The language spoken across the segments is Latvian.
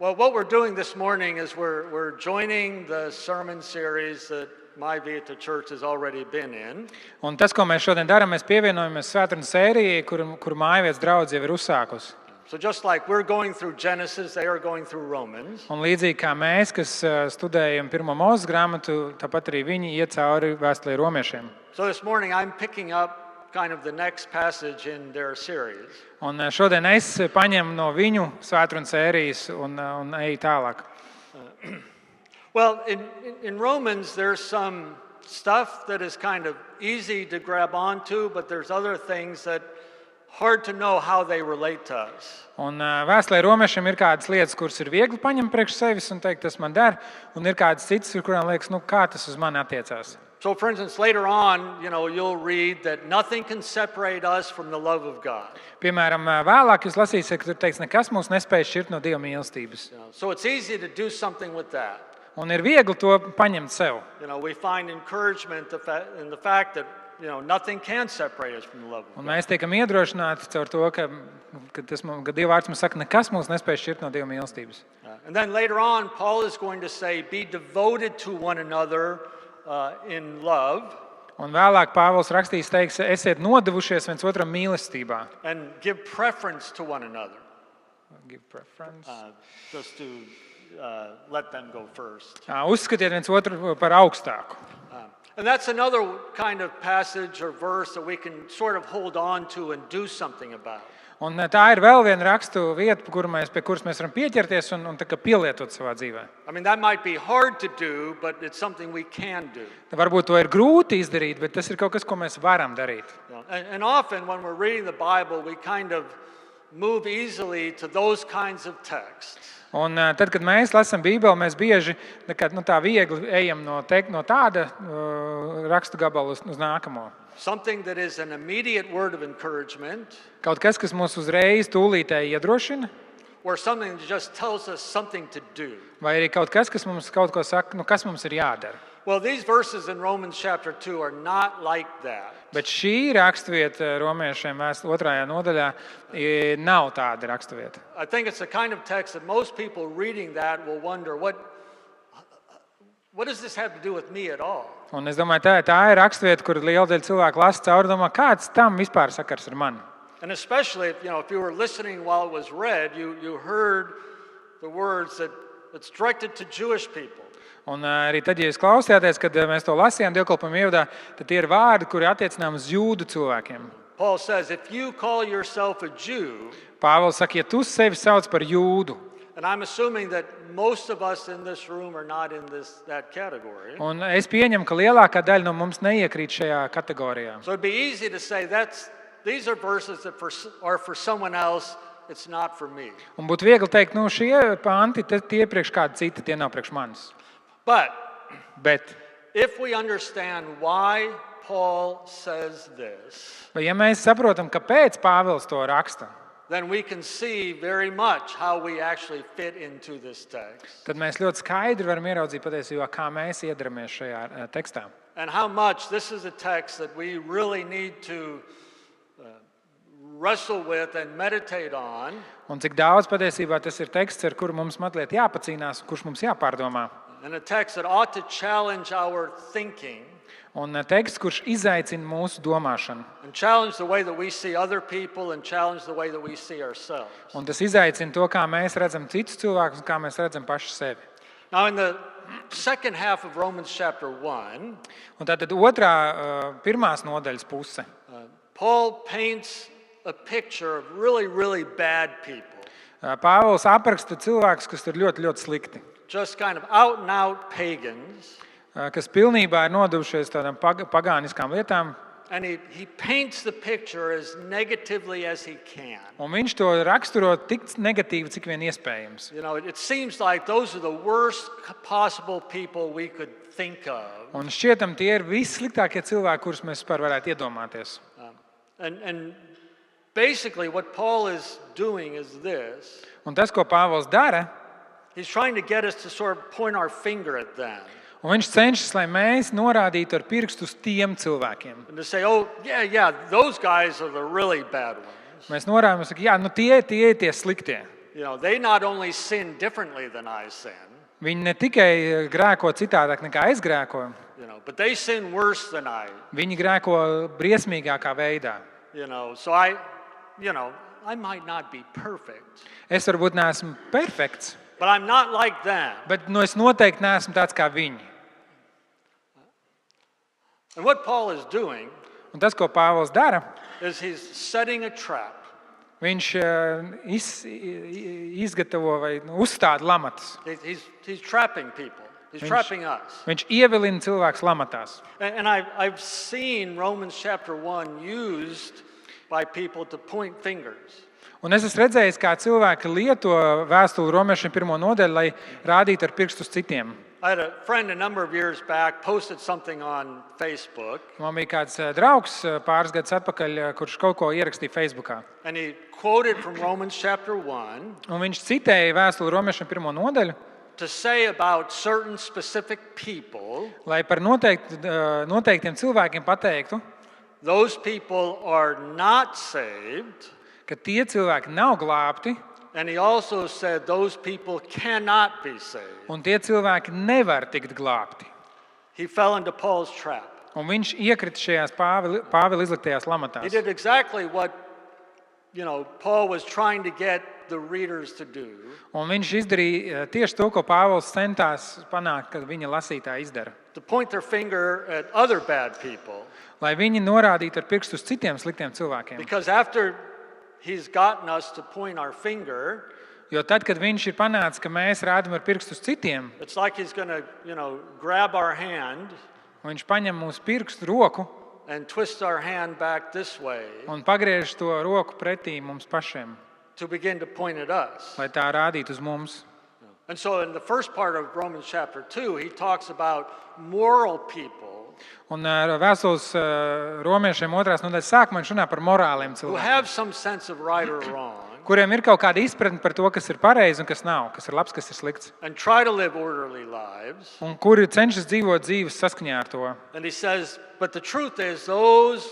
Well, what we're doing this morning is we're joining the sermon series that My Vieta Church has already been in. Un tas, ko mēs šodien darām, mēs pievienojamies Svētrunas sērijai, kur Mājvietas draudze jau ir uzsākusi. So just like we're going through Genesis, they are going through Romans. Un līdzīgi kā mēs, kas studējam pirmo Mūzes grāmatu, tāpat arī viņi iet cauri vēstulei Romiešiem. So this morning I'm picking up kind of the next passage in their series. Un šodien es paņemu no viņu Svētrunas sērijas un eju tālāk. Well, in Romans, there's some stuff that is kind of easy to grab onto, but there's other things that hard to know how they relate to us. Un vēstulē Romiešiem ir kādas lietas, kuras ir viegli paņemt priekš sevis un teikt, tas man der, un ir kādas citas, kurām liekas, kā tas uz mani attiecās. So, for instance, later on, you'll read that nothing can separate us from the love of God. Piemēram, vēlāk jūs lasīsiet, ka tur teiks, nekas mūs nespēj šķirt no Dieva mīlestības. So it's easy to do something with that. Un ir viegli to paņemt sev. We find encouragement in the fact that nothing can separate us from the love of God. Un mēs tiekam iedrošināti caur to, ka Dieva vārds mums saka, nekas mūs nespēj šķirt no Dieva mīlestības. And then later on, Paul is going to say, be devoted to one another in love. Un vēlāk Pāvils rakstīs, teiks, esiet nodevušies viens otram mīlestībā. And give preference to one another. Give preference. Just to let them go first. Uzskatiet viens otru par augstāku. And that's another kind of passage or verse that we can sort of hold on to and do something about. Un tā ir vēl viena rakstu vieta, pie kuras mēs varam pieķerties un tā kā pielietot savā dzīvē. I mean, that might be hard to do, but it's something we can do. Varbūt to ir grūti izdarīt, bet tas ir kaut kas, ko mēs varam darīt. And often when we're reading the Bible, we kind of move easily to those kinds of texts. Un tad, kad mēs lasām Bībeli, mēs bieži tā viegli ejam no tāda rakstu gabala uz nākamo. Something that is an immediate word of encouragement. Kaut kas mūs uzreiz tūlītēji iedrošina. Or something that just tells us something to do. Vai arī kaut kas mums kaut ko saka, kas mums ir jādara. Well, these verses in Romans chapter 2 are not like that. Bet šī raksturvieta Romiešiem 2. nodaļā nav tāda raksturvieta. I think it's the kind of text that most people reading that will wonder, what does this have to do with me at all? Un es domāju, tā ir raksturvieta, kur liela daļa cilvēku lasa cauri, domā, kāds tam vispār sakars ar mani. And especially if you were listening while it was read, you heard the words that it's directed to Jewish people. Un arī tad, ja jūs klausījāties, kad mēs to lasījām dievkalpojumu ievadā, tad tie ir vārdi, kuri attiecinām uz jūdu cilvēkiem. Paul says, if you call yourself a Jew, Pāvils saka, ja tu sevi sauc par jūdu, and I'm assuming that most of us in this room are not in that category. Un es pieņemu, ka lielākā daļa no mums neiekrīt šajā kategorijā. So it'd be easy to say these are verses that are for someone else, it's not for me. Un būtu viegli teikt, šie panti, tie priekš kādi citi, tie nav priekš manis. Bet if we understand why Paul says this, ja mēs saprotam, kāpēc Pāvils to raksta, then we can see very much how we actually fit into this text. Tad mēs ļoti skaidri varam ieraudzīt patiesībā, kā mēs iedaramies šajā tekstā. And how much this is a text that we really need to wrestle with and meditate on. Un cik daudz patiesībā tas ir teksts, ar kuru mums mazliet jāpacīnās, kurš mums jāpārdomā. And a text that ought to challenge our thinking. Un teksts, kurš izaicina mūsu domāšanu. And challenge the way that we see other people and challenge the way that we see ourselves. Un tas izaicina to, kā mēs redzam citus cilvēkus un kā mēs redzam paši sevi. Now in the second half of Romans chapter 1, un tātad pirmās nodaļas puse. Paul paints a picture of really, really bad people. Pāvils apraksta cilvēkus, kas ir ļoti, ļoti slikti. Just kind of out and out pagans. Kas pilnībā ir nodevušies tādām pagāniskām lietām. And he paints the picture as negatively as he can. Un viņš to raksturo tik negatīvi, cik vien iespējams. It seems like those are the worst possible people we could think of. Un šķietam tie ir vissliktākie cilvēki, kurus mēs vispār varētu iedomāties. And basically what Paul is doing is this. Un tas, ko Pāvils dara, he's trying to get us to sort of point our finger at them. Un viņš cenšas, lai mēs norādītu ar pirkstu uz tiem cilvēkiem. And to say, oh, yeah, those guys are the really bad ones. Mēs norādām, tie sliktie. They not only sin differently than I sin, Viņi ne tikai grēko citādāk nekā es grēkoju, but they sin worse than I. viņi grēko briesmīgākā veidā. So I might not be perfect, Es varbūt neesmu perfekts, but I'm not like them. bet es noteikti neesmu tāds kā viņi. And what Paul is doing Un tas, ko Pāvils dara, is he's setting a trap. viņš izgatavo vai uzstāda lamatas. He's trapping people. He's trapping us. Viņš ievilina cilvēkus lamatās. And I've seen Romans chapter 1 used by people to point fingers. Un es esmu redzējis, kā cilvēki lieto vēstuli Romiešiem 1. nodaļu, lai rādītu ar pirkstu uz citiem. I had a friend a number of years back posted something on Facebook, Man bija kāds draugs pāris gadus atpakaļ, kurš kaut ko ierakstīja Facebookā. and he quoted from Romans chapter 1 Un viņš citēja vēstuli Romiešiem 1. nodaļu, to say about certain specific people, lai par noteiktiem cilvēkiem pateiktu, those people are not saved. ka tie cilvēki nav glābti, And he also said those people cannot be saved. un tie cilvēki nevar tikt glābti. He fell into Paul's trap. Un viņš iekrita šajās Pāvila izliktajās He lamatās. did exactly what Paul was trying to get the readers to do. Un viņš izdarīja tieši to, ko Pāvils centās panākt, kad viņa lasītāji izdara. To point their finger at other bad people. Lai viņi norādītu ar pirkstu uz citiem sliktiem cilvēkiem. Because after he's gotten us to point our finger, Jo tad, kad viņš ir panācis, ka mēs rādām ar pirkstu uz citiem, it's like he's going to, grab our hand un viņš paņem mūsu pirkstu roku and twist our hand back this way un pagriež to roku pretī mums pašiem, to begin to point at us. lai tā rādītu uz mums. And so in the first part of Romans chapter 2, he talks about moral people Un vēstules Romiešiem 2. nodaļas sākumā viņš runā par morāliem who cilvēkiem, have some sense of right or wrong kuriem ir kaut kāda izpratne par to, kas ir pareizi un kas nav, kas ir labs, kas ir slikts, and try to live orderly lives. un kuri cenšas dzīvot dzīves saskaņā ar to. And he says, but the truth is those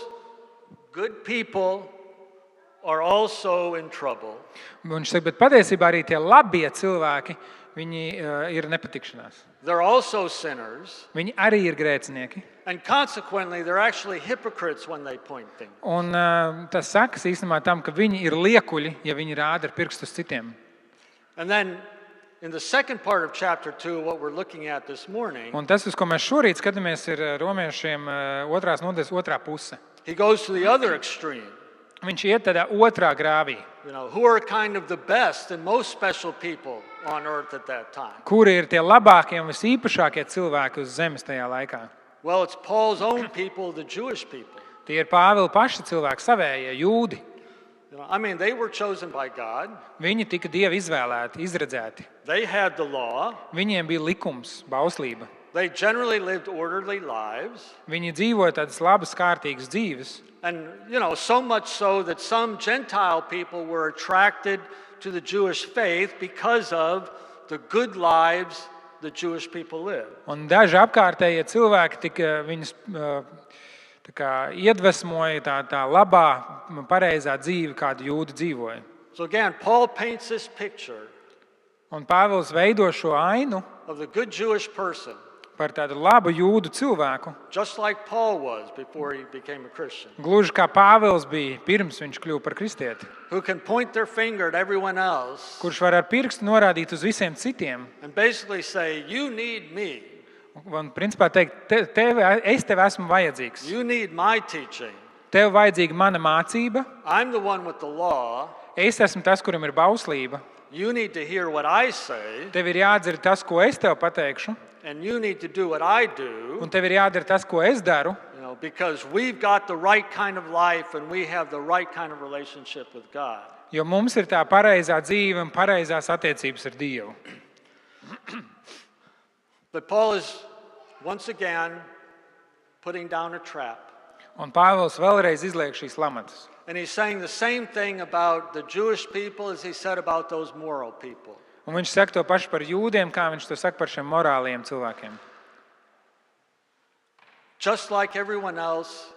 good people are also in trouble. Un viņš saka, bet patiesībā arī tie labie cilvēki, viņi ir nepatikšanās. They're also sinners, Viņi arī ir grēcinieki. and consequently they're actually hypocrites when they point things. Un tas sakas īstenībā tam, ka viņi ir liekuļi, ja viņi rāda ar pirkstu uz citiem. And then in the second part of chapter 2, what we're looking at this morning, Un tas, uz ko mēs šorīt skatāmies, ir Romiešiem 2. nodaļas otrā puse. he goes to the other extreme. Viņš iet tādā otrā grāvī, Who are kind of the best and most special people on earth at that time? kuri ir tie labākie un visīpašākie cilvēki uz zemes tajā laikā. Well, it's Paul's own people, the Jewish people. Tie ir Pāvila paši cilvēki, savējie jūdi. They were chosen by God. Viņi tika Dieva izvēlēti, izredzēti. They had the law. Viņiem bija likums, bauslība. They generally lived orderly lives. Viņi dzīvoja tādas labas, kārtīgas dzīves. And, so much so that some Gentile people were attracted to the Jewish faith because of the good lives the Jewish people lived. Un daži apkārtējie cilvēki tika viņus tā kā iedvesmoja tā labā, pareizā dzīve, kādu jūdi dzīvoja. So again, Paul paints this picture Un Pāvils veido šo ainu of the good Jewish person, par tādu labu jūdu cilvēku, just like Paul was before he became a Christian, gluži kā Pāvils bija pirms viņš kļuva par kristieti, who can point their finger at everyone else kurš var ar pirkstu norādīt uz visiem citiem and basically say, you need me, un principā teikt, es tev esmu vajadzīgs. you need my teaching. Tev vajadzīga mana mācība, I'm the one with the law. es esmu tas, kuram ir bauslība. You need to hear what I say, Tev ir jādara tas, ko es tev pateikšu, and you need to do what I do, un tev ir jādara tas, ko es daru, because we've got the right kind of life and we have the right kind of relationship with God. jo mums ir tā pareizā dzīve un pareizās attiecības ar Dievu. But Paul is once again putting down a trap. Un Pāvils vēlreiz izliek šīs lamatas. And he's saying the same thing about the Jewish people as he said about those moral people. Un viņš saka to pašu par jūdiem, kā viņš to saka par šiem morāliem cilvēkiem. Just like everyone else,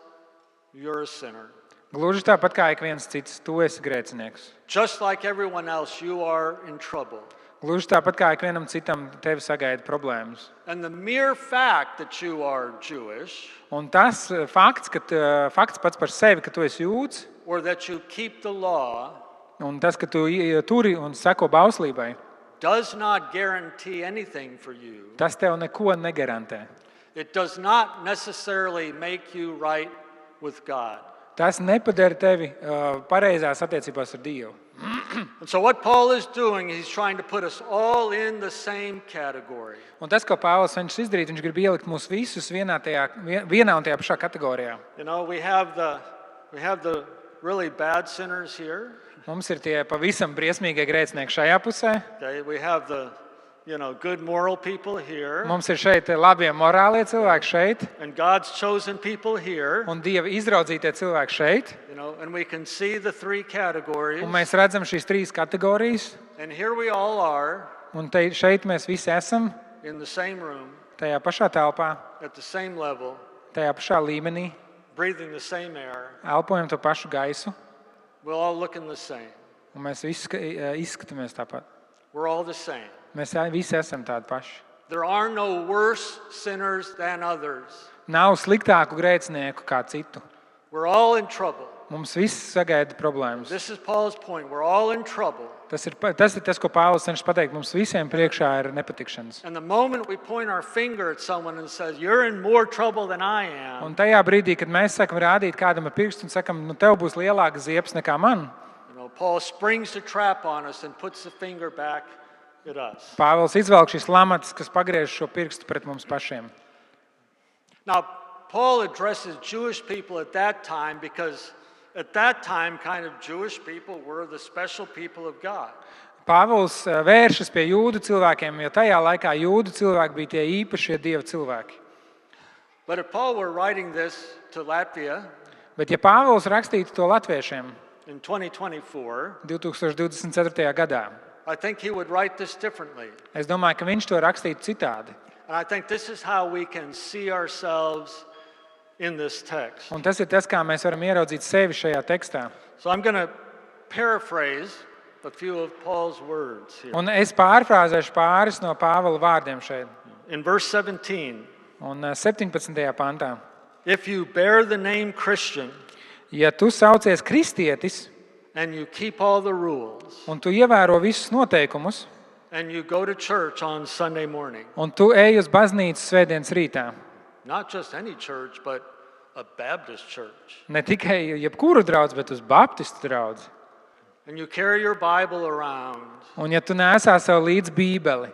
you're a sinner. Gluži tāpat kā ik viens cits, tu esi grēcinieks. Just like everyone else, you are in trouble. Gluži tāpat kā ik vienam citam tevi sagaida problēmas. And the mere fact that you are Jewish, Un tas fakts pats par sevi, ka tu esi jūds, or that you keep the law, un tas, ka tu turi un seko bauslībai, does not guarantee anything for you. tas tev neko negarantē. It does not necessarily make you right with God. Tas nepadara tevi pareizās attiecībās ar Dievu. And so what Paul is doing, he's trying to put us all in the same category. Un tas, ko Pāvils cenšas izdarīt, viņš grib ielikt mūs visus vienā un tajā pašā kategorijā. You know, we have the really bad sinners here. Mums ir tie pavisam briesmīgie grēcinieki šajā pusē. Okay, we have the good moral people here. Mums ir šeit labie morālie cilvēki šeit. And God's chosen people here. Un Dieva izraudzītie cilvēki šeit. And we can see the three categories. Un mēs redzam šīs trīs kategorijas. And here we all are. Un šeit mēs visi esam. In the same room. Tajā pašā telpā. At the same level. Tajā pašā līmenī. Breathing the same air. Elpojam to pašu gaisu. We're all looking the same. Un mēs visi izskatāmies tāpat. We're all the same. Mēs visi esam tādi paši. There are no worse sinners than others. Nav sliktāku grēcinieku kā citu. We're all in trouble. Mums viss sagaida problēmas. This is Paul's point. We're all in trouble. Tas ir tas, ko Pāvils cenšas pateikt. Mums visiem priekšā ir nepatikšanas. And the moment we point our finger at someone and say, "You're in more trouble than I am." Un tajā brīdī, kad mēs sakam rādīt kādam ar pirkstu un sakam, tev būs lielāka ziepes nekā man. Paul springs the trap on us and puts the finger back at us. Pāvils izvelk šīs lamatas, kas pagriež šo pirkstu pret mums pašiem. Now, Paul addresses Jewish people at that time because at that time, kind of Jewish people were the special people of God. Pāvils vēršas pie jūdu cilvēkiem, jo tajā laikā jūdu cilvēki bija tie īpašie Dieva cilvēki. But if Paul were writing this to Latvia, Bet ja Pāvils rakstītu to latviešiem in 2024, 2024. gadā, I think he would write this differently. es domāju, ka viņš to rakstītu citādi. And I think this is how we can see ourselves in this text. Un tas ir tas, kā mēs varam ieraudzīt sevi šajā tekstā. So I'm going to paraphrase a few of Paul's words here. Un es pārfrāzēšu pāris no Pāvila vārdiem šeit. In verse 17, Un 17. pantā. if you bear the name Christian Ja tu saucies kristietis and you keep all the rules un tu ievēro visus noteikumus and you go to church on Sunday morning, un tu ej uz baznīcu svētdienas rītā, not just any church, but a Baptist church, ne tikai jebkuru draudzi, bet uz baptistu draudzi, and you carry your Bible around, un ja tu nesā sev līdz bībeli,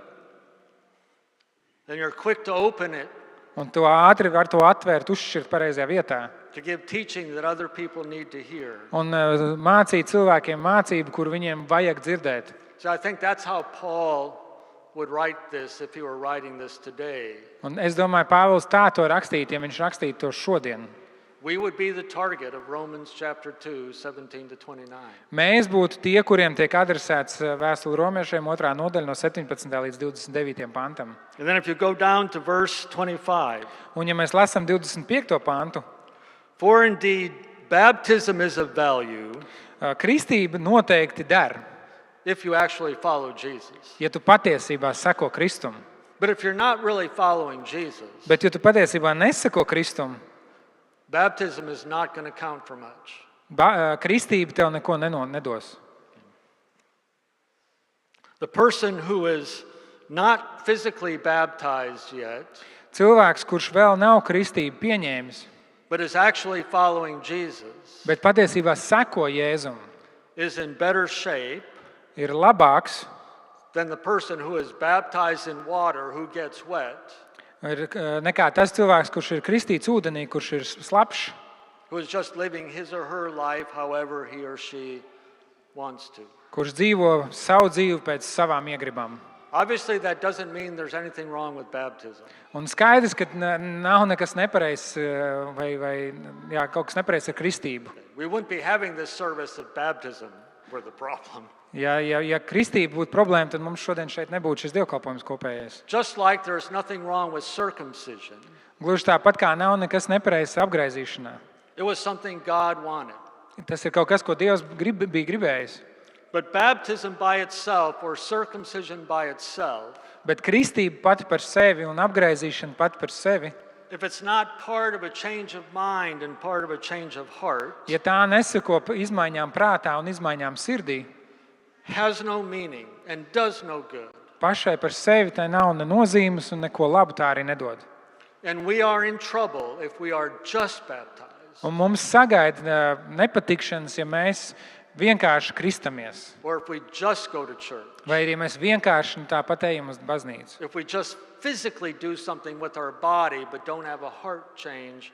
and you're quick to open it un tu ātri var to atvērt, uzšķirt pareizajā vietā, to give teaching that other people need to hear. un mācīt cilvēkiem mācību, kur viņiem vajag dzirdēt. So I think that's how Paul would write this if he were writing this today. Un es domāju, Pāvils tā to rakstītu, ja viņš rakstītu to šodien. We would be the target of Romans chapter 2, 17 to 29. Mēs būtu tie, kuriem tiek adresēts vēstule Romiešiem 2. nodaļa no 17. līdz 29. pantam. And then if you go down to verse 25, Un ja mēs lasām 25. pantu, for indeed baptism is of value kristība noteikti der, if you actually follow Jesus. ja tu patiesībā seko Kristum. But if you're not really following Jesus, Bet ja tu patiesībā neseko Kristum, baptism is not going to count for much. kristība tev neko nedos. The person who is not physically baptized yet, Cilvēks, kurš vēl nav kristību pieņēmis, but is actually following Jesus, bet patiesībā seko Jēzum, is in better shape ir labāks than the person who is baptized in water who gets wet, nekā tas cilvēks, kurš ir kristīts ūdenī, kurš ir slapšs, who is just living his or her life however he or she wants to. kurš dzīvo savu dzīvi pēc savām iegribām. Obviously, that doesn't mean there's anything wrong with baptism. Un skaidrs, ka nav nekas nepareizs vai kaut kas nepareizs ar kristību. We wouldn't be having this service if baptism were the problem. Ja kristība būtu problēma, tad mums šodien šeit nebūtu šis dievkalpojums kopējais. Just like there's nothing wrong with circumcision, Gluži tāpat kā nav nekas nepareizs apgraizīšanā. it was something God wanted. Tas ir kaut kas, ko Dievs bija gribējis. But baptism by itself or circumcision by itself, Bet kristība pati par sevi un apgraizīšana pati par sevi, if it's not part of a change of mind and part of a change of heart, ja tā neseko izmaiņām prātā un izmaiņām sirdī, has no meaning and does no good. pašai par sevi tai nav ne nozīmes un neko labu tā arī nedod. And we are in trouble if we are just baptized. Un mums sagaida nepatikšanas, ja mēs vienkārši kristamies. Or if we just go to church. Vai arī mēs vienkārši tāpat ejam uz baznīcu. If we just physically do something with our body but don't have a heart change,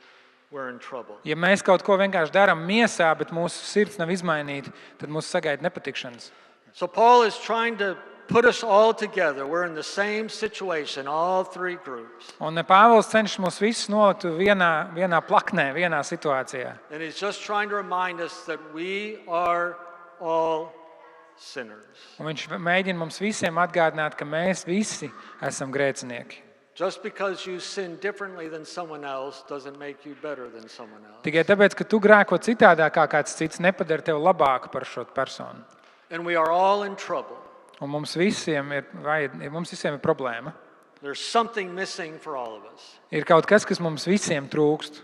we're in trouble. Ja mēs kaut ko vienkārši darām miesā, bet mūsu sirds nav izmainīta, tad mūs sagaida nepatikšanas. So Paul is trying to put us all together. We're in the same situation, all three groups. Un Pāvils cenšas mūs visus nolikt vienā plaknē, vienā situācijā. And he's just trying to remind us that we are all sinners. Un viņš mēģina mums visiem atgādināt, ka mēs visi esam grēcinieki. Just because you sin differently than someone else doesn't make you better than someone else. Tikai tāpēc, ka tu grēko citādāk kā kāds cits, nepadara tevi labāku par šo personu. And we are all in trouble. Un mums visiem ir problēma. There's something missing for all of us. Ir kaut kas mums visiem trūkst.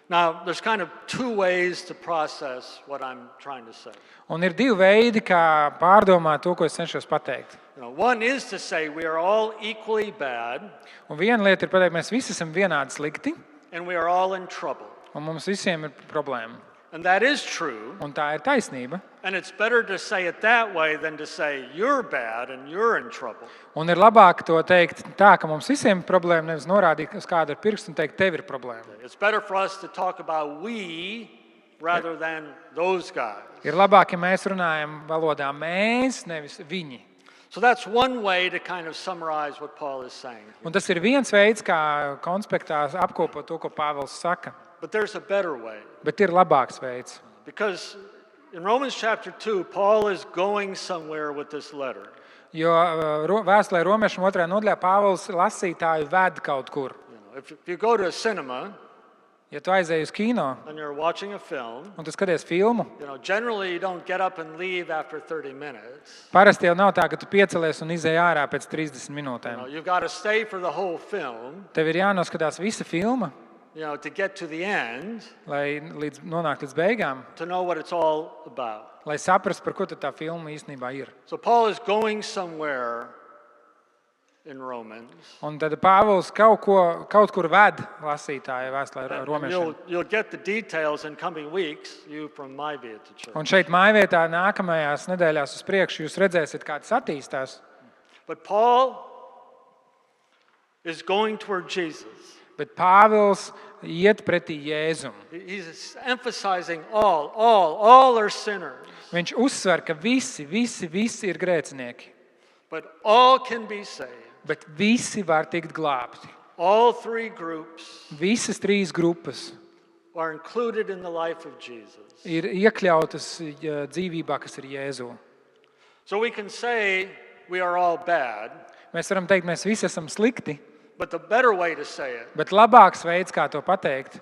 Now, there's kind of two ways to process what I'm trying to say. Un ir divi veidi, kā pārdomāt to, ko es cenšos pateikt. One is to say we are all equally bad. Un viena lieta ir pateikt, mēs visi esam vienādi slikti, And we are all in trouble. un mums visiem ir problēma. And that is true. Un tā ir taisnība. And it's better to say it that way than to say you're bad and you're in trouble. Un ir labāk to teikt tā, ka mums visiem ir problēma, nevis norādīt uz kādu ar pirkstu un teikt, tev ir problēma. It's better for us to talk about we rather than those guys. Ir labāk, ja mēs runājam valodā mēs, nevis viņi. So that's one way to kind of summarize what Paul is saying. Un tas ir viens veids, kā konspektā apkopot to, ko Pāvils saka. But there's a better way. Bet ir labāks veids. Because in Romans chapter 2, Paul is going somewhere with this letter. Jo vēstulē Romiešiem 2. nodaļā Pāvils lasītāju ved kaut kur. If you go to a cinema Ja tu aizēji uz kino and you're watching a film, un tu skaties filmu, generally you don't get up and leave after 30 minutes. parasti jau nav tā, ka tu piecelies un izēj ārā pēc 30 minūtēm. You've got to stay for the whole film, Tev ir jānoskatās visa filma, to get to the end, lai nonāktu līdz beigām, to know what it's all about. lai saprastu, par ko tad tā filma īstenībā ir. So Paul is going somewhere in Romans. Un tad Pāvils kaut kur ved lasītāju vēstulē And Romiešiem. you'll get the details in coming weeks, you from my view to church. Un šeit mājvietā nākamajās nedēļās uz priekšu jūs redzēsiet, kā tas attīstās. But Paul is going toward Jesus. Bet Pāvils iet pretī Jēzum. He's emphasizing all are sinners, Viņš uzsver, ka visi ir grēcinieki. but all can be saved. Bet visi var tikt glābti. All three groups Visas trīs grupas are included in the life of Jesus. ir iekļautas dzīvībā, kas ir Jēzu. So we can say we are all bad, Mēs varam teikt, mēs visi esam slikti, but the better way to say it bet labāks veids, kā to pateikt,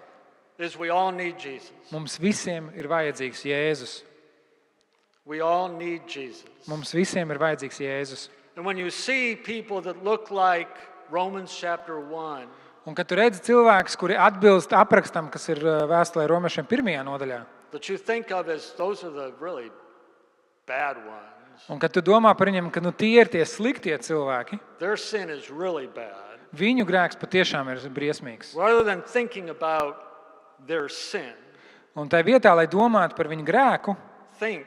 is we all need Jesus. mums visiem ir vajadzīgs Jēzus. We all need Jesus. Mums visiem ir vajadzīgs Jēzus. And when you see people that look like Romans chapter 1, Un kad tu redzi cilvēkus, kuri atbilst aprakstam, kas ir vēstulē Romiešiem 1. nodaļā, that you think of as those are the really bad ones, un kad tu domā par viņiem, ka tie ir tie sliktie cilvēki, their sin is really bad. viņu grēks patiešām ir briesmīgs. Rather than thinking about their sin, Un tai vietā, lai domātu par viņu grēku, think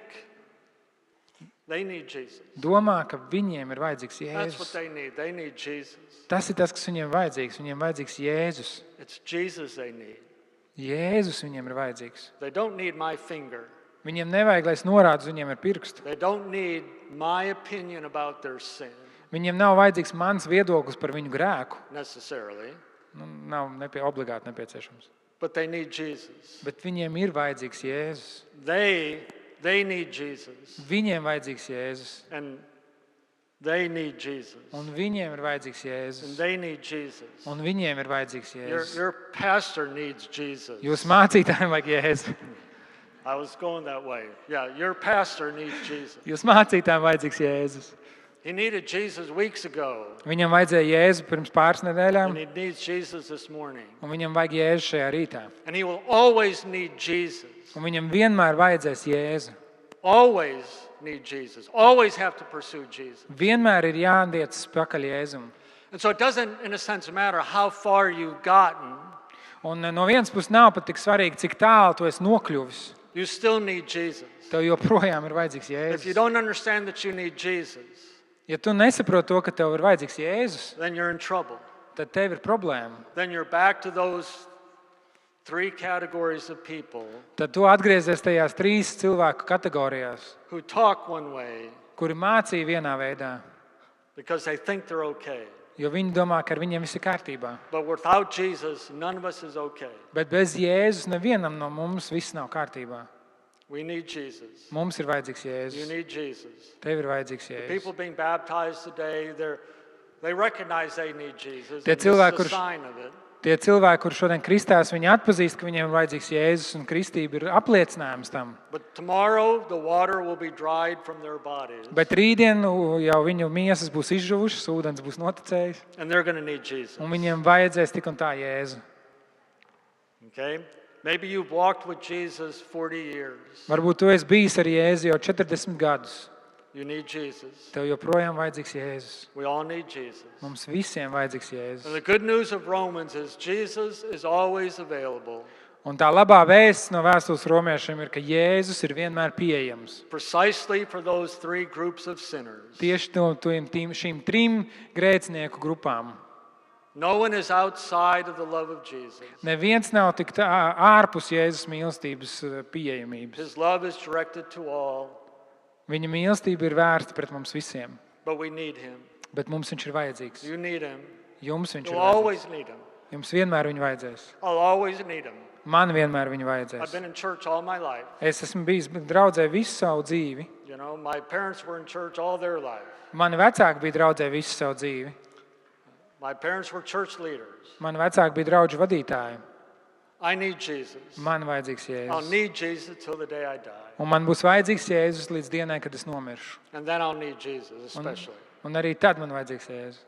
they need Jesus. domā, ka viņiem ir vajadzīgs That's what Jēzus. they need. They need Jesus. Tas ir tas, kas viņiem vajadzīgs. Viņiem vajadzīgs Jēzus. It's Jesus they need. Jēzus viņiem ir vajadzīgs. They don't need my finger. Viņiem nevajag, lai es norādu uz viņiem ar pirkstu. They don't need my opinion about their sin Viņiem nav vajadzīgs mans viedoklis par viņu grēku. necessarily, Nav obligāti nepieciešams. but they need Jesus. Bet viņiem ir vajadzīgs Jēzus. They need Jesus. Viņiem vajadzīgs Jēzus. And they need Jesus. Un viņiem ir vajadzīgs And Jēzus. they need Jesus. Un viņiem ir vajadzīgs Jēzus. Your pastor needs Jesus. Jūs mācītājiem vajag Jēzu. I was going that way. Yeah, your pastor needs Jesus. Jūs mācītājiem vajadzīgs Jēzus. He needed Jesus weeks ago, Viņam vajadzēja Jēzu pirms pāris nedēļām, and he needs Jesus this morning. un viņam vajag Jēzu šajā rītā. And he will always need Jesus. Un viņam vienmēr vajadzēs Jēzu. Always need Jesus. Always have to pursue Jesus. Vienmēr ir jātiecas pakaļ Jēzum. And so it doesn't, in a sense, matter how far you've gotten. Un no vienas puses nav pat tik svarīgi, cik tālu tu esi nokļuvis. You still need Jesus. Tev joprojām ir vajadzīgs If you Jēzus. don't understand that you need Jesus, Ja tu nesaproti to, ka tev ir vajadzīgs Jēzus, then you're in trouble. tad tev ir problēma. Then you're back to those three categories of people Tad tu atgriezies tajās 3 cilvēku kategorijās, who talk one way kuri mācīja vienā veidā, because they think they're okay. jo viņi domā, ka ar viņiem viss ir kārtībā. But without Jesus, none of us is okay. Bet bez Jēzus nevienam no mums viss nav kārtībā. We need Jesus. Mums ir vajadzīgs You Jēzus. need Jesus. Tev ir vajadzīgs Jēzus. People being baptized today, they recognize they need Jesus. Tie And this is cilvēki, a sign of it. Tie cilvēki, kur šodien kristās, viņi atpazīst, ka viņiem ir vajadzīgs Jēzus, un kristība ir apliecinājums tam. But tomorrow, the water will be dried from their bodies. Bet rītdien jau viņu miesas būs izžuvušas, ūdens būs noticējis, And they're going to need Jesus. un viņiem vajadzēs tik un tā Jēzu. Okay? Maybe you've walked with Jesus 40 years. Varbūt tu esi bijis ar Jēzu jau 40 gadus. You need Jesus. Tev joprojām vajadzīgs Jēzus. We all need Jesus. Mums visiem vajadzīgs And Jēzus. the good news of Romans is Jesus is always available, Un tā labā vēsts no vēstules Romiešiem ir, ka Jēzus ir vienmēr pieejams. precisely for those three groups of sinners. Tieši no šīm 3 grēcinieku grupām. No one is outside of the love of Jesus. Neviens nav tik ārpus Jēzus mīlestības pieejamības. His love is directed to all, Viņa mīlestība ir vērsta pret mums visiem, but we need him. bet mums viņš ir vajadzīgs. You need him. Jums viņš ir You'll vajadzīgs. always need him. Jums vienmēr viņu vajadzēs. I'll always need him. Man vienmēr viņu I've vajadzēs. been in church all my life. Es esmu bijis draudzē visu savu dzīvi. You know, my parents were in church all their life. Mani vecāki bija draudzē visu savu dzīvi. My parents were church leaders. Mani vecāki bija draugu vadītāji. I need Jesus. Man vajadzīgs I'll Jēzus. need Jesus till the day I die. Un man būs vajadzīgs Jēzus līdz dienai, kad es nomiršu. And then I'll need Jesus especially. Un arī tad man vajadzīgs Jēzus.